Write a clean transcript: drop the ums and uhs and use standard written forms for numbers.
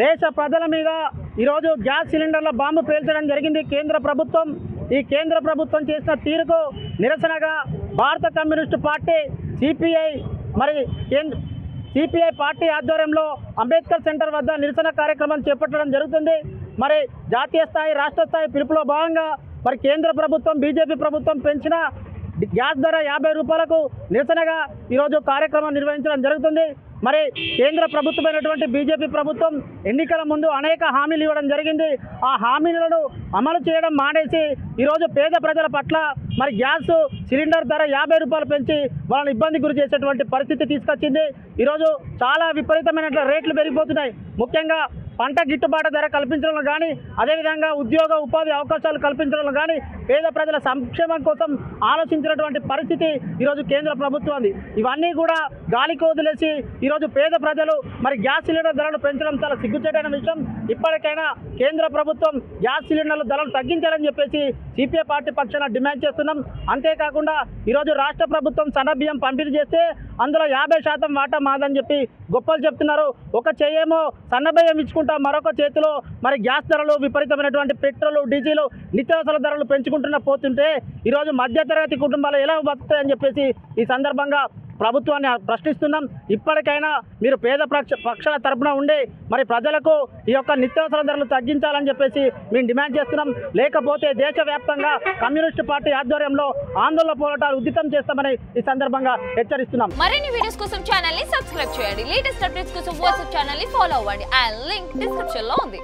దేశ ప్రజల మీద ఈరోజు గ్యాస్ సిలిండర్ల బాంబు పేల్చడం జరిగింది కేంద్ర ప్రభుత్వం. ఈ కేంద్ర ప్రభుత్వం చేసిన తీరుకు నిరసనగా భారత కమ్యూనిస్టు పార్టీ సిపిఐ పార్టీ ఆధ్వర్యంలో అంబేద్కర్ సెంటర్ వద్ద నిరసన కార్యక్రమం చేపట్టడం జరుగుతుంది. మరి జాతీయ స్థాయి రాష్ట్ర స్థాయి పిలుపులో భాగంగా మరి కేంద్ర ప్రభుత్వం బీజేపీ ప్రభుత్వం పెంచిన గ్యాస్ ధర 50 రూపాయలకు నిరసనగా ఈరోజు కార్యక్రమం నిర్వహించడం జరుగుతుంది. మరి కేంద్ర ప్రభుత్వమైనటువంటి బీజేపీ ప్రభుత్వం ఎన్నికల ముందు అనేక హామీలు ఇవ్వడం జరిగింది. ఆ హామీలను అమలు చేయడం మానేసి ఈరోజు పేద ప్రజల పట్ల మరి గ్యాస్ సిలిండర్ ధర 50 రూపాయలు పెంచి వాళ్ళని ఇబ్బంది గురి చేసేటువంటి పరిస్థితి తీసుకొచ్చింది. ఈరోజు చాలా విపరీతమైన రేట్లు పెరిగిపోతున్నాయి. ముఖ్యంగా పంట గిట్టుబాటు ధర కల్పించడంలో కానీ, అదేవిధంగా ఉద్యోగ ఉపాధి అవకాశాలు కల్పించడంలో కానీ పేద ప్రజల సంక్షేమం కోసం ఆలోచించినటువంటి పరిస్థితి ఈరోజు కేంద్ర ప్రభుత్వం. ఇవన్నీ కూడా గాలికి వదిలేసి ఈరోజు పేద ప్రజలు మరి గ్యాస్ సిలిండర్ ధరలు పెంచడం చాలా సిగ్గుచేటైన విషయం. ఇప్పటికైనా కేంద్ర ప్రభుత్వం గ్యాస్ సిలిండర్ల ధరలు తగ్గించాలని చెప్పేసి సిపిఐ పార్టీ పక్షాన డిమాండ్ చేస్తున్నాం. అంతేకాకుండా ఈరోజు రాష్ట్ర ప్రభుత్వం సన్నబియ్యం పంపిణీ చేస్తే అందులో 50% వాటా మాదని చెప్పి గొప్పలు చెప్తున్నారు. ఒక చేయేమో సన్నబియ్యం ఇచ్చుకుంటా, మరొక చేతిలో మరి గ్యాస్ ధరలు విపరీతమైనటువంటి పెట్రోలు, డీజిల్, నిత్యావసర ధరలు పెంచుకుంటున్న పోతుంటే ఈరోజు మధ్యతరగతి కుటుంబాలు ఎలా బతుకుతాయని చెప్పేసి ఈ సందర్భంగా ప్రభుత్వాన్ని ప్రశ్నిస్తున్నాం. ఇప్పటికైనా మీరు పేద పక్షాల తరపున ఉండి మరి ప్రజలకు ఈ యొక్క నిత్యావసర ధరలు తగ్గించాలని చెప్పేసి మేము డిమాండ్ చేస్తున్నాం. లేకపోతే దేశవ్యాప్తంగా కమ్యూనిస్టు పార్టీ ఆధ్వర్యంలో ఆందోళన పోరాటాలు ఉధృతం చేస్తామని ఈ సందర్భంగా హెచ్చరిస్తున్నాం. మరిన్ని వీడియోస్ కోసం ఛానల్ ని సబ్స్క్రైబ్ చేయండి. లేటెస్ట్ అప్డేట్స్ కోసం వాట్సాప్ ఛానల్ ని ఫాలో అవ్వండి. ఆ లింక్ డిస్క్రిప్షన్ లో ఉంది.